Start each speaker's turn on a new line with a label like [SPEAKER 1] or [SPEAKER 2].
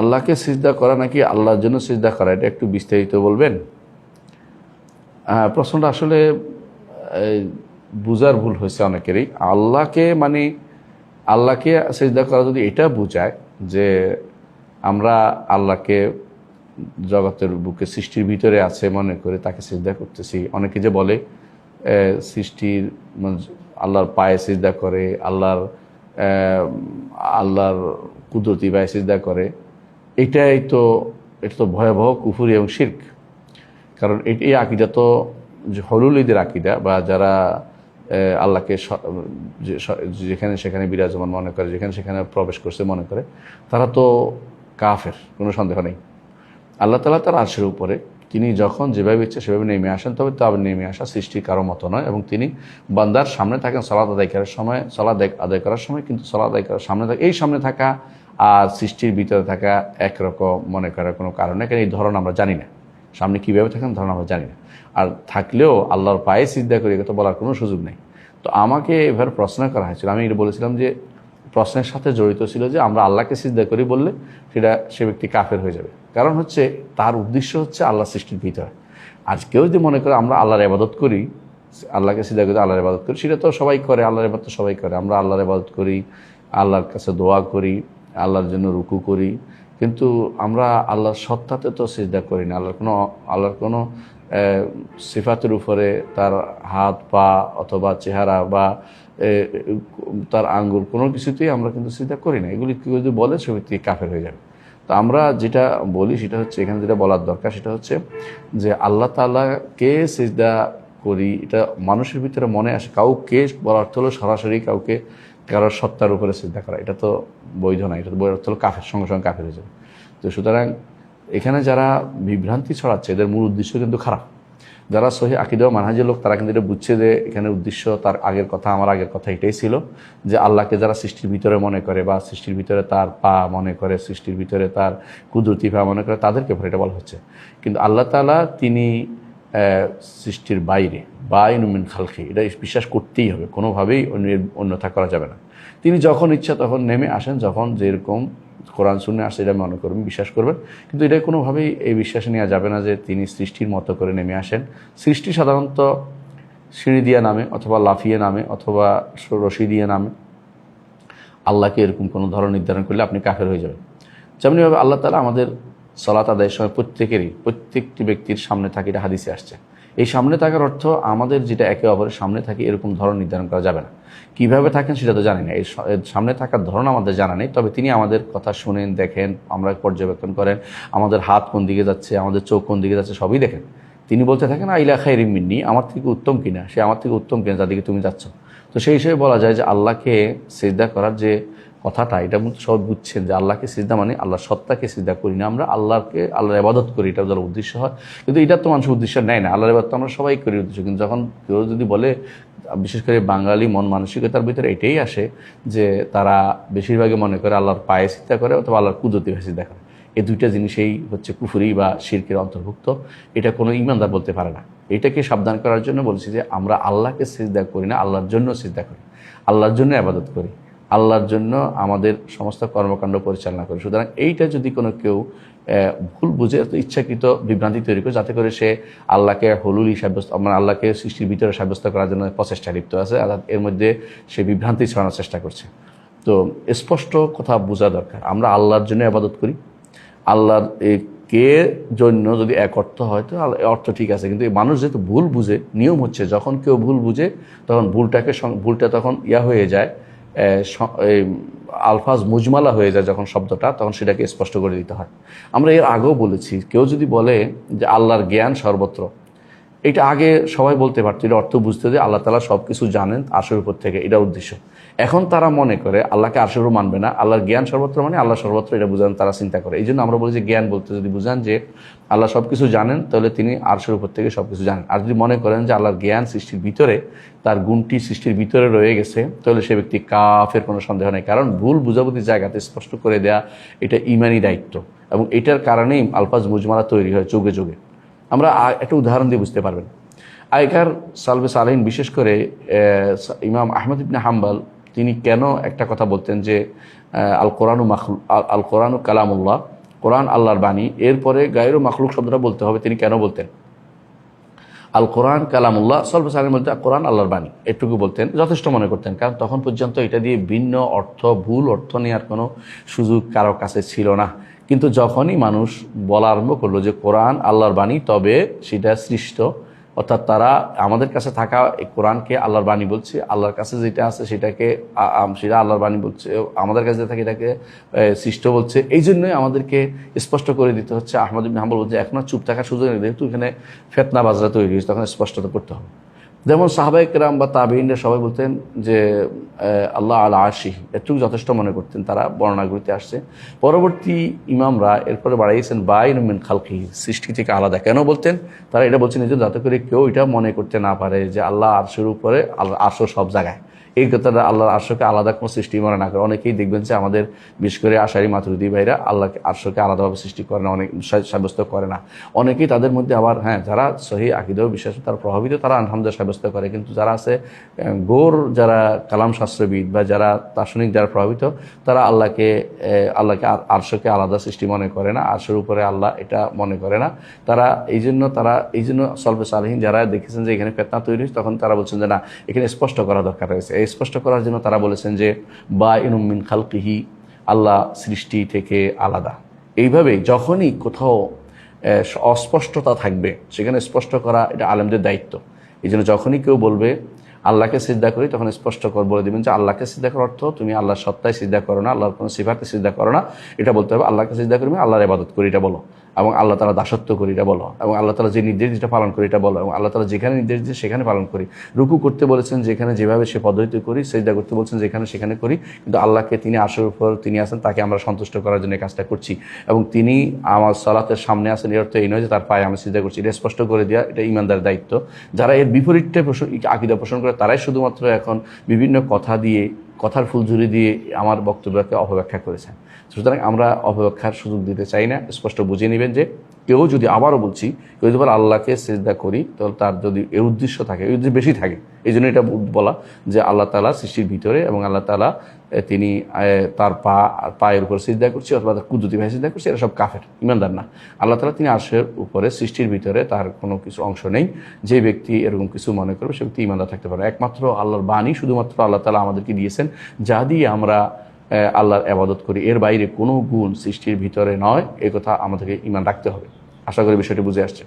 [SPEAKER 1] আল্লাহকে সিজদা করা নাকি আল্লাহর জন্য সিজদা করা, এটা একটু বিস্তারিত বলবেন? প্রশ্নটা আসলে বুঝার ভুল হয়েছে অনেকেরই। আল্লাহকে সিজদা করা যদি এটা বোঝায় যে আমরা আল্লাহকে জগতের বুকে সৃষ্টির ভিতরে আছে মনে করে তাকে সিজদা করতেছি। অনেকে যে বলে সৃষ্টির আল্লাহর পায়ে সিজদা করে, আল্লাহর কুদরতি পায়ে সিজদা করে, এটা তো ভয়াবহ কুফরি এবং শিরক। কারণ এই আকিদা তো হলুলিদের আকিদা, বা যারা আল্লাহকে যেখানে সেখানে বিরাজমান মনে করে, যেখানে সেখানে প্রবেশ করছে মনে করে, তারা তো কাফের, কোনো সন্দেহ নেই। আল্লাহ তাআলা তার আরশের উপরে, তিনি যখন যেভাবে ইচ্ছে সেভাবে নেমে আসেন, তবে তবে নেমে আসা সৃষ্টির কারো মতো নয়। এবং তিনি বান্দার সামনে থাকেন সালাত আদায় করার সময়, কিন্তু সালাত আদায় করার সামনে থাকে, এই সামনে থাকা আর সৃষ্টির ভিতরে থাকা একরকম মনে করার কোনো কারণ নেই। কারণ এই ধরন আমরা জানি না, সামনে কীভাবে থাকেন ধরন আমরা জানি না। আর থাকলেও আল্লাহর পায়ে সিজদা করি এটা তো বলার কোনো সুযোগ নেই। তো আমাকে এবার প্রশ্ন করা হয়েছিল, আমি এটা বলেছিলাম যে প্রশ্নের সাথে জড়িত ছিল যে আমরা আল্লাহকে সিজদা করি বললে সে ব্যক্তি কাফের হয়ে যাবে। কারণ হচ্ছে তার উদ্দেশ্য হচ্ছে আল্লাহ সৃষ্টির ভিতরে। আজ কেউ যদি মনে করে আমরা আল্লাহর ইবাদত করি, আল্লাহকে সিজদা করে আল্লাহর ইবাদত করি, সেটা তো সবাই করে, আল্লাহর ইবাদত তো সবাই করে। আমরা আল্লাহর ইবাদত করি, আল্লাহর কাছে দোয়া করি, আল্লাহর জন্য রুকু করি, কিন্তু আমরা আল্লাহর সত্তাতে তো সিজদা করি না। আল্লাহর কোনো সিফাতের উপরে, তার হাত পা অথবা চেহারা বা তার আঙ্গুল, কোনো কিছুতেই আমরা কিন্তু সিজদা করি না। এগুলি কেউ যদি বলে সে ব্যক্তি কাফের হয়ে যাবে। তো আমরা যেটা বলি সেটা হচ্ছে, এখানে যেটা বলার দরকার সেটা হচ্ছে যে আল্লাহ তাআলাকে সিজদা করি, এটা মানুষের ভিতরে মনে আসে। কাউকে বলার অর্থ হলো সরাসরি কারোর সত্তার উপরে সিজদা করা, এটা তো বৈধ না। এটা তো বইয়ের অর্থ হলো কাফের, সঙ্গে সঙ্গে কাফের হয়ে যাবে। তো সুতরাং এখানে যারা বিভ্রান্তি ছড়াচ্ছে এদের মূল উদ্দেশ্য কিন্তু খারাপ। যারা সহি আকীদা ও মানহাজের লোক তারা কিন্তু এটা বুঝছে যে এখানে উদ্দেশ্য আমার আগের কথা এটাই ছিল যে আল্লাহকে যারা সৃষ্টির ভিতরে মনে করে, বা সৃষ্টির ভিতরে তার পা মনে করে, সৃষ্টির ভিতরে তার কুদরতি পা মনে করে, তাদেরকে এটা বলা হচ্ছে। কিন্তু আল্লাহ তাআলা তিনি সৃষ্টির বাইরে, বাইনু মিন খালকি, এটা বিশ্বাস করতেই হবে, কোনোভাবেই অন্যথা করা যাবে না। তিনি যখন ইচ্ছা তখন নেমে আসেন, যখন যেরকম কোরআন সুন্নাহ আসে এটা মনে করবেন, বিশ্বাস করবেন। কিন্তু এটা কোনোভাবেই এই বিশ্বাসে নেওয়া যাবে না যে তিনি সৃষ্টির মতো করে নেমে আসেন। সৃষ্টি সাধারণত সিঁড়ি দিয়া নামে, অথবা লাফিয়ে নামে, অথবা রশি দিয়ে নামে। আল্লাহকে এরকম কোনো ধরন নির্ধারণ করলে আপনি কাফের হয়ে যাবেন। যেমনিভাবে আল্লাহ তাআলা আমাদের সালাত আদায়ের সময় প্রত্যেকটি ব্যক্তির সামনে থাকে, এটা হাদিসে আসছে। এই সামনে থাকার অর্থ আমাদের যেটা একে অপরের সামনে থাকে এরকম ধরন নির্ধারণ করা যাবে না। কীভাবে থাকেন সেটা তো জানি না, এই সামনে থাকার ধরন আমাদের জানা নেই। তবে তিনি আমাদের কথা শুনেন, দেখেন, আমরা পর্যবেক্ষণ করেন, আমাদের হাত কোন দিকে যাচ্ছে, আমাদের চোখ কোন দিকে যাচ্ছে, সবই দেখেন। তিনি বলতে থাকেন আইলা খায়রিম মিন্নি, আমার থেকে উত্তম কিনা, সে আমার থেকে উত্তম কিনা যাদিকে তুমি যাচ্ছ। তো সেই হিসেবে বলা যায় যে আল্লাহকে সিজদা করার যে কথাটা, এটা সব বুঝছেন যে আল্লাহকে সিজদা মানে আল্লাহর সত্তাকে সিজদা করি না, আমরা আল্লাহর ইবাদত করি, এটা যার উদ্দেশ্য হয়। কিন্তু এটা তো মানুষের উদ্দেশ্য নেয় না। আল্লাহর ইবাদত আমরা সবাই করি উদ্দেশ্য। কিন্তু যখন কেউ যদি বলে, বিশেষ করে বাঙালি মন মানসিকতার ভিতরে এটাই আসে যে তারা বেশিরভাগই মনে করে আল্লাহর পায়ে সিজদা করে অথবা আল্লাহর কুদরতি পায়ে সিজদা করে। এই দুইটা জিনিসেই হচ্ছে কুফরি বা শিরকের অন্তর্ভুক্ত। এটা কোনো ঈমানদার বলতে পারে না। এটাকে সাবধান করার জন্য বলছি যে আমরা আল্লাহকে সিজদা করি না, আল্লাহর জন্য সিজদা করি, আল্লাহর জন্য ইবাদত করি, আল্লাহর জন্য আমাদের সমস্ত কর্মকাণ্ড পরিচালনা করি। সুতরাং এইটা যদি কোনো কেউ ভুল বুঝে, ইচ্ছাকৃত বিভ্রান্তি তৈরি করে, যাতে করে সে আল্লাহকে হলুলি সাব্যস্ত, মানে আল্লাহকে সৃষ্টির ভিতরে সাব্যস্ত করার জন্য প্রচেষ্টা লিপ্ত আছে, অর্থাৎ এর মধ্যে সে বিভ্রান্তি ছড়ানোর চেষ্টা করছে। তো স্পষ্ট কথা বোঝা দরকার, আমরা আল্লাহর জন্য ইবাদত করি। আল্লাহর কে জন্য যদি এক অর্থ হয় তো অর্থ ঠিক আছে, কিন্তু মানুষ যেহেতু ভুল বুঝে, নিয়ম হচ্ছে যখন কেউ ভুল বুঝে তখন ভুলটা তখন হয়ে যায়, আলফাজ মুজমালা হয়ে যায় যখন শব্দটা, তখন সেটাকে স্পষ্ট করে দিতে হয়। আমরা এর আগেও বলেছি, কেউ যদি বলে যে আল্লাহর জ্ঞান সর্বত্র, এটা আগে সবাই বলতে পারতো, এটা অর্থ বুঝতে যে আল্লাহ তাআলা সব কিছু জানেন আরশের উপর থেকে, এটা উদ্দেশ্য। এখন তারা মনে করে আল্লাহকে আরশের উপর মানবে না, আল্লাহর জ্ঞান সর্বত্র মানে আল্লাহ সর্বত্র, এটা বুঝান তারা চিন্তা করে। এই জন্য আমরা বলি যে জ্ঞান বলতে যদি বুঝান যে আল্লাহ সব কিছু জানেন, তাহলে তিনি আরশের উপর থেকে সব কিছু জানেন। আর যদি মনে করেন যে আল্লাহর জ্ঞান সৃষ্টির ভিতরে, তার গুণটি সৃষ্টির ভিতরে রয়ে গেছে, তাহলে সে ব্যক্তি কাফের, কোনো সন্দেহ নেই। কারণ ভুল বুঝাবুঝির জায়গাতে স্পষ্ট করে দেয়া এটা ঈমানি দায়িত্ব, এবং এটার কারণেই আলফাজ মুজমালা তৈরি হয় যুগে যুগে। আমরা একটা উদাহরণ দিয়ে বুঝতে পারবেন। আগেকার সালবে সালেহিন, বিশেষ করে ইমাম আহমদ ইবনে হাম্বল, তিনি কেন একটা কথা বলতেন যে আল কোরআনু কালামুল্লাহ, কোরআন আল্লাহর বাণী, এরপরে গায়রু মাখলুক শব্দটা বলতে হবে তিনি কেন বলতেন। আল কোরআন কালামুল্লাহ সল্প সালের মধ্যে কোরআন আল্লাহর বাণী এটুকু বলতেন, যথেষ্ট মনে করতেন, কারণ তখন পর্যন্ত এটা দিয়ে ভিন্ন অর্থ, ভুল অর্থ নেওয়ার কোনো সুযোগ কারো কাছে ছিল না। কিন্তু যখনই মানুষ বলা আরম্ভ করলো যে কোরআন আল্লাহর বাণী, তবে সেটা সৃষ্ট, অর্থাৎ তারা আমাদের কাছে থাকা এই কোরআনকে আল্লাহর বাণী বলছে, আল্লাহর কাছে যেটা আছে সেটাকে সেটা আল্লাহর বাণী বলছে, আমাদের কাছে যেটা থাকে এটাকে সৃষ্ট বলছে। এই জন্যই আমাদেরকে স্পষ্ট করে দিতে হচ্ছে। আহমদ ইবনে হাম্বল বলছে এখন আর চুপ থাকার সুযোগ নেই, যেহেতু এখানে ফেতনা বাজরা তৈরি হয়েছে, তখন স্পষ্টতা করতে হবে। যেমন সাহাবায়ে কেরাম বা তাবেঈনরা সবাই বলতেন যে আল্লাহ আলা আরশি, এটুকু যথেষ্ট মনে করতেন, তারা বর্ণনাগুলিতে আসছে। পরবর্তী ইমামরা এরপরে বাড়াইয়েছেন বাইনুম মিন খালকিহি, সৃষ্টি থেকে আলাদা। কেন বলতেন তারা? এটা বলছেন এই জন্য যাতে করে কেউ এটা মনে করতে না পারে যে আল্লাহ আরশের উপরে, আল্লাহ আরশ সব জায়গায়, এই কথাটা আল্লাহর আরশকে আলাদা কোনো সৃষ্টি মনে না করে। অনেকেই দেখবেন যে আমাদের বিশেষ করে আশারি মাতুরিদি ভাইরা আল্লাহকে আরশকে আলাদাভাবে সৃষ্টি করে না, অনেক সাব্যস্ত করে না। অনেকেই তাদের মধ্যে আবার যারা সহি আকীদাও বিশ্বাস তারা প্রভাবিত, তারা আলহামদুলিল্লাহ সাব্যস্ত করে। কিন্তু যারা আছে যারা কালাম শাস্ত্রবিদ বা যারা দার্শনিক যারা প্রভাবিত, তারা আল্লাহকে আরশকে আলাদা সৃষ্টি মনে করে না, আরশের উপরে আল্লাহ এটা মনে করে না। তারা এই জন্য সলফে সালেহীন যারা দেখেছেন যে এখানে ফিতনা তৈরি হয়েছে, তখন তারা বলছেন যে না, এখানে স্পষ্ট করা দরকার রয়েছে। এই স্পষ্ট করার জন্য তারা বলেছেন যে বাইনুম মিন খালকিহি, আল্লাহ সৃষ্টি থেকে আলাদা। এইভাবে যখনই কোথাও অস্পষ্টতা থাকবে সেখানে স্পষ্ট করা এটা আলেমদের দায়িত্ব। এই জন্য যখনই কেউ বলবে আল্লাহকে সিজদা করি, তখন স্পষ্ট করে বলে দেবেন যে আল্লাহকে সিজদা করার অর্থ তুমি আল্লাহর সত্তায় সিজদা করো না, আল্লাহর কোনো সিফাতে সিজদা করো না, এটা বলতে হবে। আল্লাহকে সিজদা করি, আল্লাহর ইবাদত করি এটা বলো, এবং আল্লাহ তাআলা দাসত্ব করি এটা বলো, এবং আল্লাহ তাআলা যে নির্দেশ যেটা পালন করি এটা বলো, এবং আল্লাহ তাআলা যেখানে নির্দেশ দিয়েছে সেখানে পালন করি। রুকু করতে বলেছেন যেখানে যেভাবে সে পদ্ধতি করি, সিজদা করতে বলছেন যেখানে সেখানে করি। কিন্তু আল্লাহকে তিনি আরশের উপর তিনি আছেন, তাকে আমরা সন্তুষ্ট করার জন্য কাজটা করছি, এবং তিনি আমার সালাতের সামনে আছেন, এর অর্থ এই নয় যে তার পায়ে আমি সিজদা করছি। এটা স্পষ্ট করে দেওয়া এটা ঈমানদারের দায়িত্ব। যারা এর বিপরীতটা আকীদা পোষণ করে তারাই শুধুমাত্র এখন বিভিন্ন কথা দিয়ে, কথার ফুলঝুরি দিয়ে আমার বক্তব্যকে অপব্যাখ্যা করেছেন। সুতরাং আমরা অপব্যাখ্যার সুযোগ দিতে চাই না। স্পষ্ট বুঝে নেবেন যে কেউ যদি, আবারও বলছি, কেউ যদি আল্লাহকে সিজদা করি, তাহলে তার যদি এর উদ্দেশ্য থাকে, এই উদ্দেশ্য বেশি থাকে, এই জন্য এটা বলা যে আল্লাহ তাআলা সৃষ্টির ভিতরে, এবং আল্লাহ তাআলা তিনি তার পায়ের উপর সিজদা করছি অথবা তার কুদরতি ভাবে সিজদা করছি, এরা সব কাফের, ঈমানদার না। আল্লাহ তাআলা তিনি আরশের উপরে, সৃষ্টির ভিতরে তার কোনো কিছু অংশ নেই। যে ব্যক্তি এরকম কিছু মনে করবে সে ব্যক্তি ঈমানদার থাকতে পারে। একমাত্র আল্লাহর বাণী শুধুমাত্র আল্লাহ তাআলা আমাদেরকে দিয়েছেন, যা দিয়ে আমরা আল্লাহর ইবাদত করি, এর বাইরে কোনো গুণ সৃষ্টির ভিতরে নয়। এই কথা আমাদেরকে ঈমান রাখতে হবে। আশা করি বিষয়টি বুঝে আসছে।